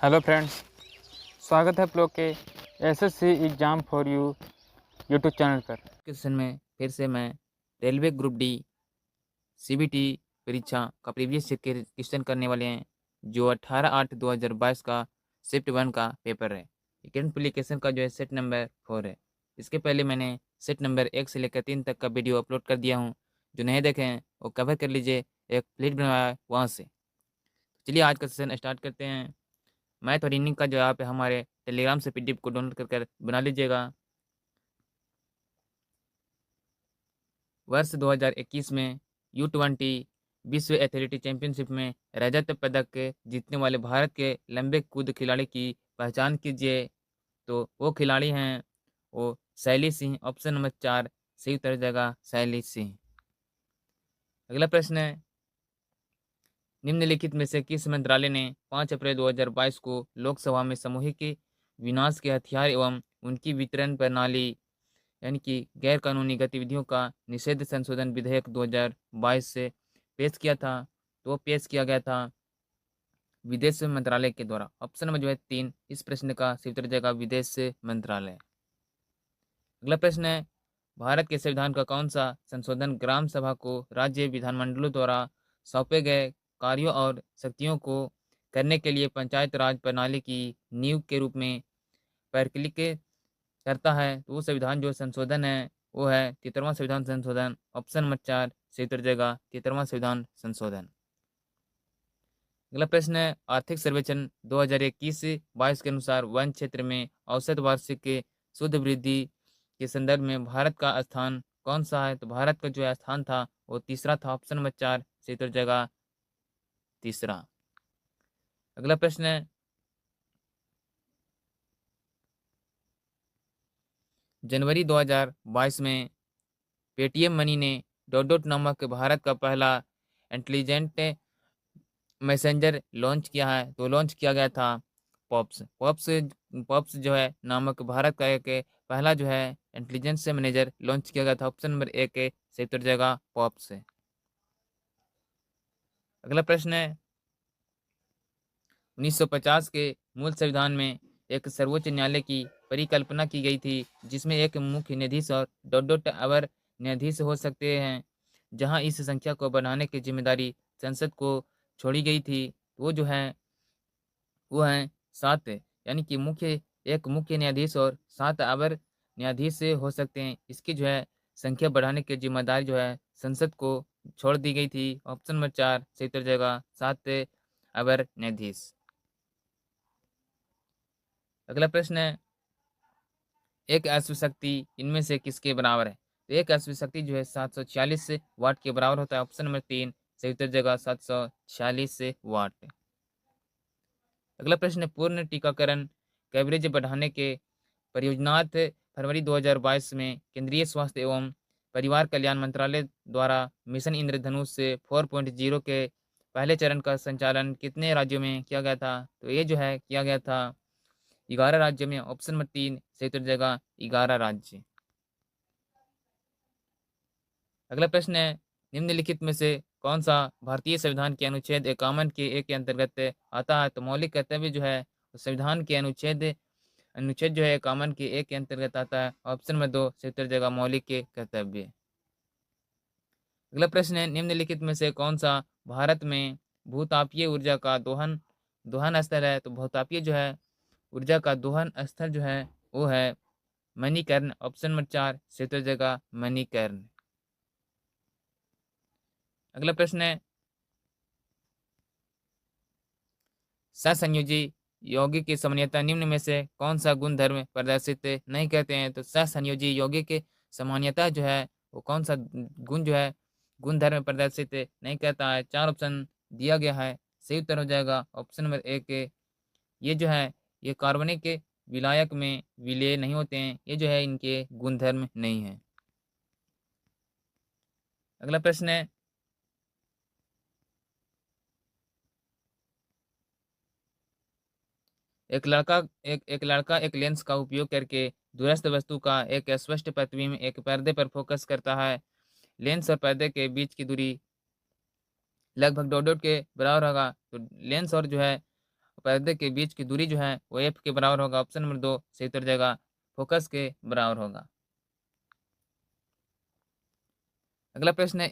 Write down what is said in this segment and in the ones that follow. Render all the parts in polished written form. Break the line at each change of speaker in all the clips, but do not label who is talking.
Hello friends, स्वागत है आप लोग के SSC exam for you YouTube channel पर।
क्वेश्चन में फिर से मैं रेलवे ग्रुप डी सीबीटी परीक्षा का प्रीवियस के क्वेश्चन करने वाले हैं जो 18/8/2022 का शिफ्ट 1 का पेपर है। सेकेंड एप्लीकेशन का जो है सेट नंबर 4 है। इसके पहले मैंने सेट नंबर 1 से लेकर 3 तक का वीडियो अपलोड कर दिया हूँ। जो नहीं देखे हैं वो कवर कर लीजिए, एक प्लेलिस्ट बनवाया है वहाँ से। चलिए आज का सेशन स्टार्ट करते हैं। मैथ और रीजनिंग का जो है आप हमारे टेलीग्राम से पीडीएफ को डाउनलोड कर बना लीजिएगा। वर्ष 2021 में U20 विश्व एथलेटिक चैंपियनशिप में रजत पदक जीतने वाले भारत के लंबे कूद खिलाड़ी की पहचान कीजिए। तो वो खिलाड़ी हैं वो शैली सिंह। ऑप्शन नंबर 4 सही उत्तर जगह शैली सिंह। अगला प्रश्न है, निम्नलिखित में से किस मंत्रालय ने 5 अप्रैल 2022 को लोकसभा में सामूहिक विनाश के हथियार एवं उनकी वितरण प्रणाली यानी कि गैर कानूनी गतिविधियों का निषेध संशोधन विधेयक 2022 से पेश किया था? तो वो पेश किया गया था विदेश मंत्रालय के द्वारा। ऑप्शन नंबर जो है 3 इस प्रश्न का सही उत्तर जाएगा विदेश मंत्रालय। अगला प्रश्न है, भारत के संविधान का कौन सा संशोधन ग्राम सभा को राज्य विधानमंडलों द्वारा सौंपे गए कार्यों और शक्तियों को करने के लिए पंचायत राज प्रणाली की नींव के रूप में प्रकलित करता है? तो वो संविधान जो संशोधन है वो है 73वां संविधान संशोधन। ऑप्शन नंबर 4 सही उत्तर जाएगा 73वां संविधान संशोधन। अगला प्रश्न है, आर्थिक सर्वेक्षण 2021-22 के अनुसार वन क्षेत्र में औसत वार्षिक शुद्ध वृद्धि के संदर्भ में भारत का स्थान कौन सा है? तो भारत का जो है स्थान था वो तीसरा था। ऑप्शन नंबर 4 सही उत्तर जाएगा तीसरा। अगला प्रश्न है, जनवरी 2022 में पेटीएम मनी ने डॉट डॉट नामक भारत का पहला इंटेलिजेंट मैसेंजर लॉन्च किया है। तो लॉन्च किया गया था पॉप्स पॉप्स पॉप्स जो है नामक भारत का एक पहला जो है इंटेलिजेंस मैनेजर लॉन्च किया गया था। ऑप्शन नंबर 1 सही उत्तर जाएगा पॉप्स। अगला प्रश्न है, 1950 के मूल संविधान में एक सर्वोच्च न्यायालय की परिकल्पना की गई थी जिसमें एक मुख्य न्यायाधीश और डॉट डॉट अवर न्यायाधीश हो सकते हैं, जहां इस संख्या को बढ़ाने की जिम्मेदारी संसद को छोड़ी गई थी। वो जो है वो हैं 7, यानी कि एक मुख्य न्यायाधीश और 7 अवर न्यायाधीश से हो सकते हैं। इसकी जो है संख्या बढ़ाने की जिम्मेदारी जो है संसद को छोड़ दी गई थी। ऑप्शन नंबर 4 सही उत्तर जाएगा 7 अवर न्यायाधीश। अगला प्रश्न है, एक अश्व शक्ति इनमें से किसके बराबर है? तो एक अश्व शक्ति जो है 746 वाट के बराबर होता है। ऑप्शन नंबर 3 सही उत्तर जाएगा 746 वाट। अगला प्रश्न है, पूर्ण टीकाकरण कवरेज बढ़ाने के परियोजनार्थ फरवरी 2022 में केंद्रीय स्वास्थ्य एवं परिवार कल्याण मंत्रालय द्वारा मिशन इंद्रधनुष से 4.0 के पहले चरण का संचालन कितने राज्यों में किया गया था? तो ये जो है किया गया था 11 राज्यों में। ऑप्शन नंबर 3 सही उत्तर जाएगा 11 राज्य। अगला प्रश्न है, निम्नलिखित में से कौन सा भारतीय संविधान के अनुच्छेद 51 के एक के अंतर्गत आता है? तो मौलिक कर्तव्य जो है संविधान के अनुच्छेद अनुच्छेद जो है 51 के एक के अंतर्गत आता है। ऑप्शन नंबर 2 से उत्तर जाएगा मौलिक के कर्तव्य। अगला प्रश्न है, निम्नलिखित में से कौन सा भारत में भूतापीय ऊर्जा का दोहन दोहन स्थल है? तो भूतापीय जो है ऊर्जा का दोहन स्थल जो है वो है मणिकर्ण। ऑप्शन नंबर 4 से उत्तर जाएगा मणिकर्ण। अगला प्रश्न है, सहसंयोजी यौगिक की सामान्यता निम्न में से कौन सा गुण धर्म प्रदर्शित नहीं करते हैं? तो सहसंयोजी यौगिक की सामान्यता जो है वो कौन सा गुण जो है गुण धर्म प्रदर्शित नहीं करता है? 4 ऑप्शन दिया गया है, सही उत्तर हो जाएगा ऑप्शन नंबर 1। ये जो है ये कार्बनिक के विलायक में विलय नहीं होते हैं, ये जो है इनके गुण धर्म नहीं है। अगला प्रश्न है, एक लड़का एक लेंस का उपयोग करके दूरस्थ वस्तु का एक स्पष्ट प्रतिबिंब एक पर्दे पर फोकस करता है। लेंस और पर्दे के बीच की दूरी लगभग 2.5 के बराबर होगा। तो लेंस और जो है पर्दे के बीच की दूरी जो है वो एफ के बराबर होगा। ऑप्शन नंबर 2 सही उत्तर जाएगा फोकस के बराबर होगा। अगला प्रश्न है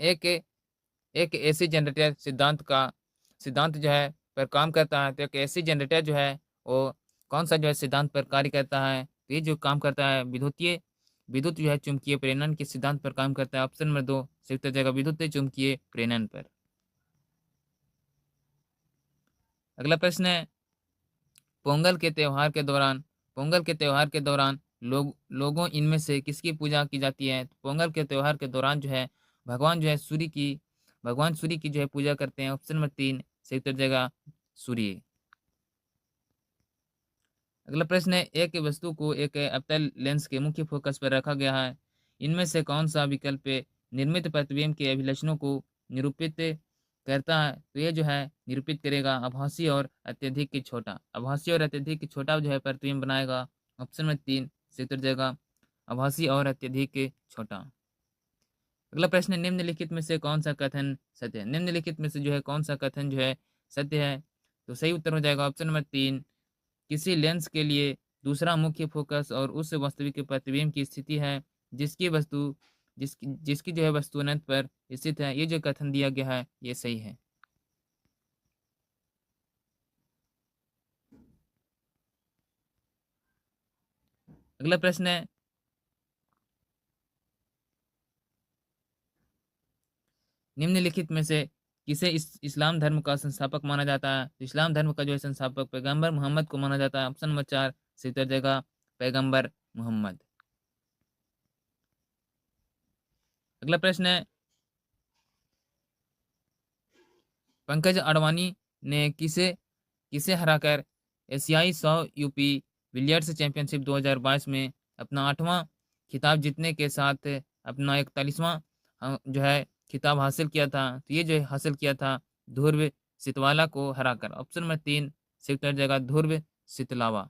एक एसी जनरेटर सिद्धांत जो है पर काम करता है। तो एक एसी जनरेटर जो है वो कौन सा जो है सिद्धांत पर कार्य करता है? तो ये जो काम करता है विद्युत जो है चुंबकीय प्रेरण के सिद्धांत पर काम करता है। ऑप्शन नंबर 2 सही उत्तर जाएगा विद्युत चुंबकीय प्रेरण पर। अगला प्रश्न है पोंगल के त्योहार के दौरान लोगों इनमें से किसकी पूजा की जाती है? तो पोंगल के त्योहार के दौरान जो है भगवान जो है भगवान सूर्य की जो है पूजा करते हैं। ऑप्शन नंबर 3 सही उत्तर जाएगा सूर्य। अगला प्रश्न है एक वस्तु को एक अवतल लेंस के मुख्य फोकस पर रखा गया है। इनमें से कौन सा विकल्प निर्मित प्रतिबिंब के अभिलक्षणों को निरूपित करता है? तो ये जो है निरूपित करेगा आभासी और अत्यधिक छोटा। आभासी और अत्यधिक छोटा जो है प्रतिबिंब बनाएगा। ऑप्शन में 3 से उत्तर जाएगा आभासी और अत्यधिक छोटा। अगला प्रश्न है निम्नलिखित में से कौन सा कथन सत्य है? निम्नलिखित में से जो है कौन सा कथन जो है सत्य है? तो सही उत्तर हो जाएगा ऑप्शन नंबर 3 किसी लेंस के लिए दूसरा मुख्य फोकस और उस वास्तविक प्रतिबिंब की स्थिति है जिसकी जो है वस्तु अनंत पर स्थित है। ये जो कथन दिया गया है ये सही है। अगला प्रश्न है निम्नलिखित में से किसे इस्लाम धर्म का संस्थापक माना जाता है? तो इस्लाम धर्म का जो है संस्थापक पैगंबर मोहम्मद को माना जाता है। ऑप्शन नंबर 4 सही उत्तर जाएगा पैगंबर मोहम्मद। अगला प्रश्न है पंकज अडवाणी ने किसे किसे हराकर एशियाई 100 यूपी बिलियर्ड्स चैंपियनशिप 2022 में अपना 8वां खिताब जीतने के साथ अपना 41वां जो है खिताब हासिल किया था? तो ये जो है हासिल किया था ध्रुव सितवाला को हराकर। ऑप्शन नंबर 3 से उत्तर जाएगा ध्रुव सितलावा।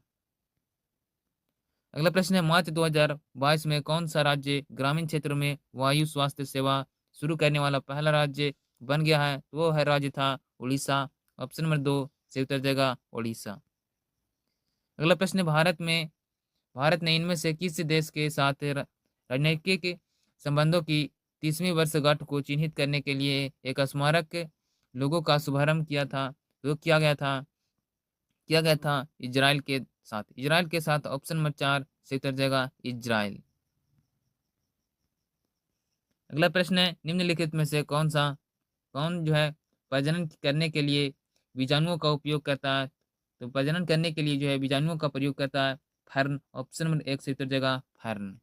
अगला प्रश्न है मार्च 2022 में कौन सा राज्य ग्रामीण क्षेत्रों में वायु स्वास्थ्य सेवा शुरू करने वाला पहला राज्य बन गया है? तो वो है राज्य था उड़ीसा। ऑप्शन नंबर 2 से उत्तर जाएगा उड़ीसा। अगला प्रश्न है भारत ने इनमें से किस देश के साथ राजनयिक संबंधों की 30वीं वर्षगांठ को चिन्हित करने के लिए एक स्मारक लोगों का शुभारंभ किया था? तो किया गया था इजराइल के साथ। ऑप्शन नंबर 4 से उत्तर जाएगा इजराइल। अगला प्रश्न है निम्नलिखित में से कौन जो है प्रजनन करने के लिए बीजाणुओं का उपयोग करता है? तो प्रजनन करने के लिए जो है बीजाणुओं का प्रयोग करता है फर्न। ऑप्शन नंबर 1 से उत्तर जाएगा फर्न।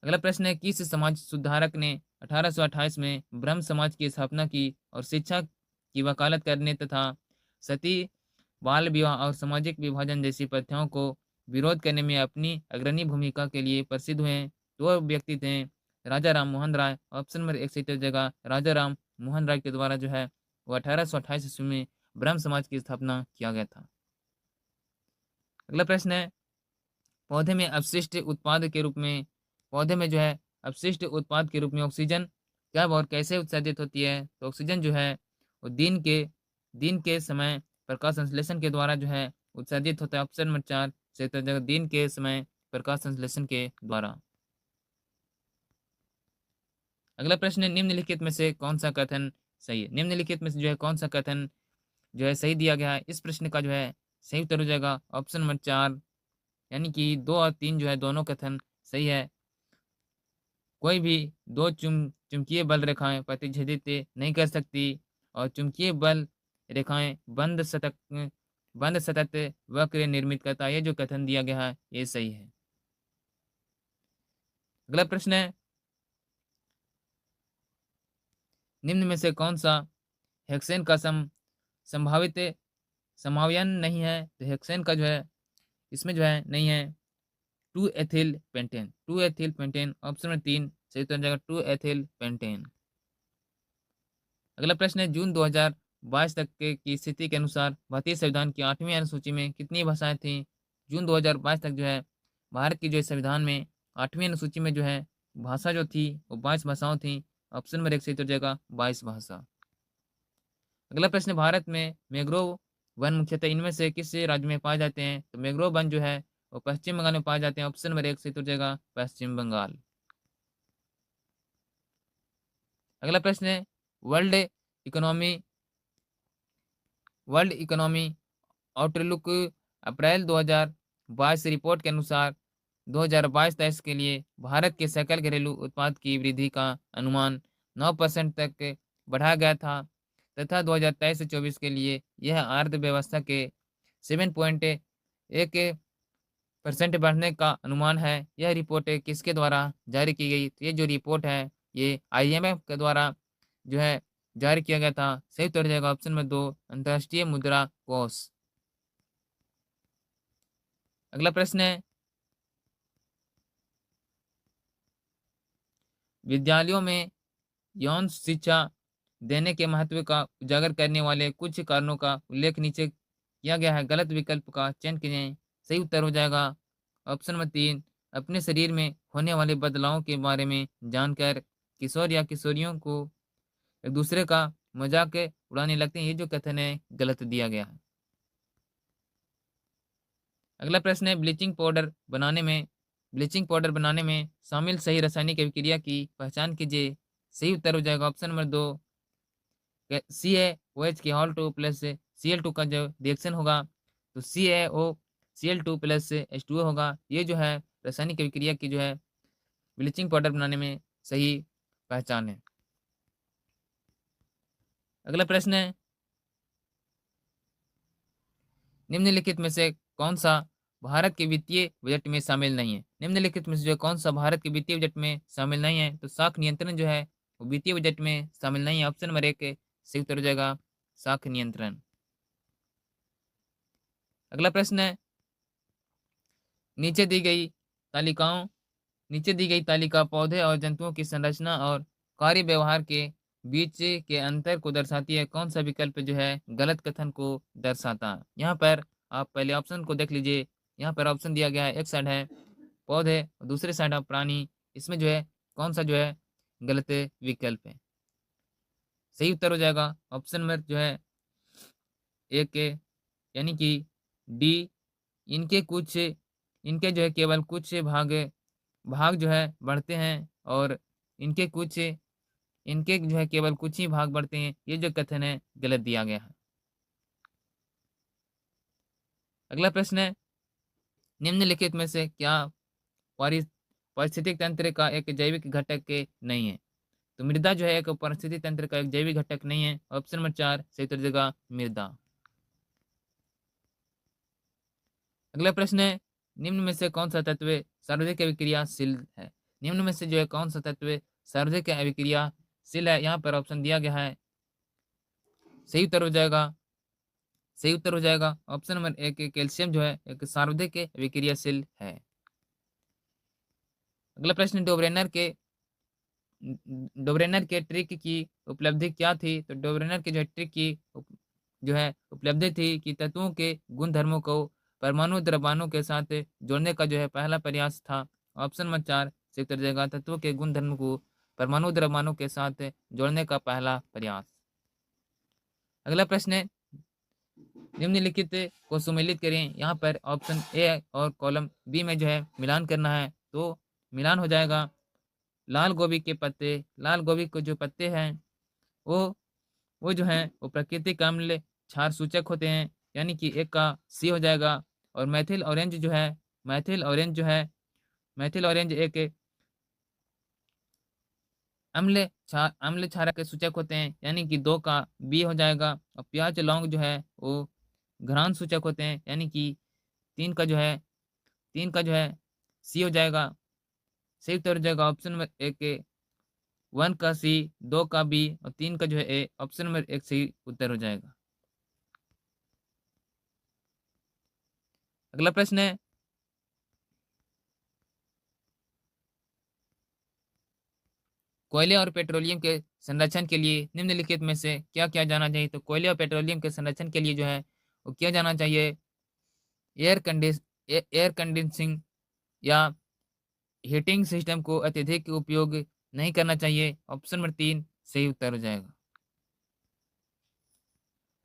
अगला प्रश्न है किस समाज सुधारक ने 1828 में ब्रह्म समाज की स्थापना की और शिक्षा की वकालत करने तथा सती बाल विवाह और सामाजिक विभाजन जैसी प्रथाओं को विरोध करने में अपनी अग्रणी भूमिका के लिए प्रसिद्ध हुए? दो व्यक्ति थे राजा राम मोहन राय। ऑप्शन नंबर 1 से जगह राजा राम मोहन राय के द्वारा जो है वो 1828 ईस्वी में ब्रह्म समाज की स्थापना किया गया था। अगला प्रश्न है पौधे में अपशिष्ट उत्पाद के रूप में ऑक्सीजन कब और कैसे उत्सर्जित होती है? तो ऑक्सीजन जो है वो दिन के समय प्रकाश संश्लेषण के द्वारा जो है उत्सर्जित होता है। ऑप्शन नंबर 4 से दिन के समय प्रकाश संश्लेषण के द्वारा। अगला प्रश्न है निम्नलिखित में से कौन सा कथन सही है? निम्नलिखित में से जो है कौन सा कथन जो है सही दिया गया है? इस प्रश्न का जो है सही उत्तर हो जाएगा ऑप्शन नंबर 4 यानी कि 2 और 3 जो है दोनों कथन सही है। कोई भी दो चुंबकीय बल रेखाएं प्रतिच्छेदित नहीं कर सकती और चुंबकीय बल रेखाएं बंद सतत वक्र निर्मित करता है। ये जो कथन दिया गया है ये सही है। अगला प्रश्न है निम्न में से कौन सा हेक्सेन का संभावित समावयन नहीं है? तो हेक्सेन का जो है इसमें जो है नहीं है 2 एथिल पेंटेन। ऑप्शन नंबर 3 सही उत्तर जाएगा 2 एथिल पेंटेन। अगला प्रश्न है जून 2022 तक की स्थिति के अनुसार भारतीय संविधान की 8वीं अनुसूची में कितनी भाषाएं थी? जून 2022 तक जो है भारत की जो है संविधान में 8वीं अनुसूची में जो है भाषा जो थी वो 22 भाषाओं थी। ऑप्शन नंबर 1 सही उत्तर जाएगा 22 भाषा। अगला प्रश्न, भारत में मैंग्रोव वन मुख्यतः इनमें से किस राज्य में पाए जाते हैं? तो मैंग्रोव वन जो है वो पश्चिम बंगाल में पाए जाते हैं। ऑप्शन नंबर 1 सही उत्तर हो जाएगा पश्चिम बंगाल। अगला प्रश्न है, world economy world economy outlook April 2022 report के अनुसार 2022-23 के लिए भारत के सकल घरेलू उत्पाद की वृद्धि का अनुमान 9% तक बढ़ाया गया था तथा 2023 से 24 के लिए यह अर्थव्यवस्था के 7.1% बढ़ने का अनुमान है। यह रिपोर्ट किसके द्वारा जारी की गई? तो ये जो रिपोर्ट है ये IMF के द्वारा जो है जारी किया गया था। सही उत्तर हो जाएगा ऑप्शन नंबर 2 अंतर्राष्ट्रीय मुद्रा कोष। अगला प्रश्न है, विद्यालयों में यौन शिक्षा देने के महत्व का उजागर करने वाले कुछ कारणों का उल्लेख नीचे किया गया है। गलत विकल्प का चयन कीजिए। सही उत्तर हो जाएगा ऑप्शन नंबर 3 अपने शरीर में होने वाले बदलावों के बारे में जानकर किशोर या किशोरियों को एक दूसरे का मजाक उड़ाने लगते हैं। ये जो कथन है गलत दिया गया है। अगला प्रश्न है, ब्लीचिंग पाउडर बनाने में शामिल सही रासायनिक अभिक्रिया की पहचान कीजिए। सही उत्तर हो जाएगा ऑप्शन नंबर 2 CaOH के Hal2 प्लस Cl2 का जो रिएक्शन होगा तो CaOCl2 प्लस H2O होगा। ये जो है रासायनिक अभिक्रिया की जो है ब्लीचिंग पाउडर बनाने में सही पहचान है। अगला प्रश्न है, निम्नलिखित में से कौन सा भारत के वित्तीय बजट में शामिल नहीं है? निम्नलिखित में से जो कौन सा भारत के वित्तीय बजट में शामिल नहीं है? तो साख नियंत्रण जो है वो वित्तीय बजट में शामिल नहीं है। ऑप्शन नंबर 1 सही उत्तर हो जाएगा साख नियंत्रण। अगला प्रश्न है, नीचे दी गई तालिकाओं नीचे दी गई तालिका पौधे और जंतुओं की संरचना और कार्य व्यवहार के बीच के अंतर को दर्शाती है। कौन सा विकल्प जो है गलत कथन को दर्शाता है? यहाँ पर आप पहले ऑप्शन को देख लीजिए। यहाँ पर ऑप्शन दिया गया है, एक साइड है पौधे और दूसरे साइड है प्राणी। इसमें जो है कौन सा जो है गलत विकल्प है? सही उत्तर हो जाएगा ऑप्शन नंबर जो है 1 यानी कि डी। इनके जो है केवल कुछ भाग जो है बढ़ते हैं और इनके जो है केवल कुछ ही भाग बढ़ते हैं। ये जो कथन है गलत दिया गया है। अगला प्रश्न है, निम्नलिखित में से क्या पारिस्थितिक तंत्र का एक जैविक घटक नहीं है? तो मृदा जो है एक पारिस्थितिक तंत्र का एक जैविक घटक नहीं है। ऑप्शन नंबर 4 सही उत्तर देगा मृदा। अगला प्रश्न है, निम्न में से कौन सा तत्व सर्वाधिक अभिक्रियाशील है? निम्न में से जो है कौन सा तत्व सर्वाधिक अभिक्रियाशील है? यहाँ पर ऑप्शन दिया गया है। सही उत्तर हो जाएगा ऑप्शन नंबर 1 कैल्शियम जो है एक सर्वाधिक अभिक्रियाशील है। अगला प्रश्न, डोब्रेनर के ट्रिक की उपलब्धि क्या थी? तो डोब्रेनर के जो ट्रिक की जो है उपलब्धि थी कि तत्वों के गुणधर्मों को परमाणु द्रव्यमानों के साथ जोड़ने का जो है पहला प्रयास था। ऑप्शन नंबर 4 से उत्तर देगा तत्वों के गुणधर्म को परमाणु द्रव्यमानों के साथ जोड़ने का पहला प्रयास। अगला प्रश्न है, निम्नलिखित को सुमेलित करें। यहाँ पर ऑप्शन ए और कॉलम बी में जो है मिलान करना है। तो मिलान हो जाएगा लाल गोभी को जो पत्ते हैं वो जो है वो प्राकृतिक अम्ल क्षार सूचक होते हैं। यानी कि एक का सी हो जाएगा। और मैथिल ऑरेंज एक अम्ल क्षारक के सूचक होते हैं। यानी कि 2 का बी हो जाएगा। और प्याज लौंग जो है वो घ्राण सूचक होते हैं। यानी कि 3 का जो है सी हो जाएगा। सही उत्तर हो जाएगा ऑप्शन नंबर 1 1 का सी, 2 का बी और 3 का जो है ए। ऑप्शन नंबर 1 सही उत्तर हो जाएगा। अगला प्रश्न है, कोयले और पेट्रोलियम के संरक्षण के लिए निम्नलिखित में से क्या किया जाना चाहिए? तो कोयले और पेट्रोलियम के संरक्षण के लिए जो है वो किया जाना चाहिए एयर कंडीशनिंग या हीटिंग सिस्टम को अत्यधिक उपयोग नहीं करना चाहिए। ऑप्शन नंबर 3 सही उत्तर हो जाएगा।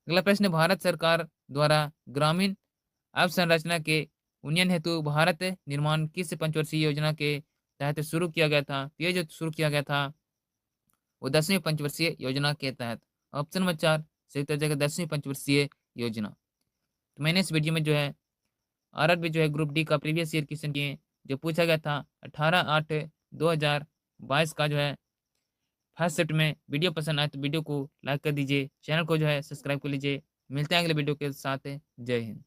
अगला प्रश्न, भारत सरकार द्वारा ग्रामीण अवसंरचना के उन्नयन हेतु भारत निर्माण किस पंचवर्षीय योजना के तहत शुरू किया गया था? तो ये जो शुरू किया गया था वो 10वीं पंचवर्षीय योजना के तहत। ऑप्शन नंबर 4 सही उत्तर जाएगा 10वीं पंचवर्षीय योजना। तो मैंने इस वीडियो में जो है आरआरबी जो है ग्रुप डी का प्रीवियस ईयर क्वेश्चन किए जो पूछा गया था 18/8/2022 का जो है फर्स्ट शिफ्ट में। वीडियो पसंद आए तो वीडियो को लाइक कर दीजिए, चैनल को जो है सब्सक्राइब कर लीजिए। मिलते हैं अगले वीडियो के साथ। जय हिंद।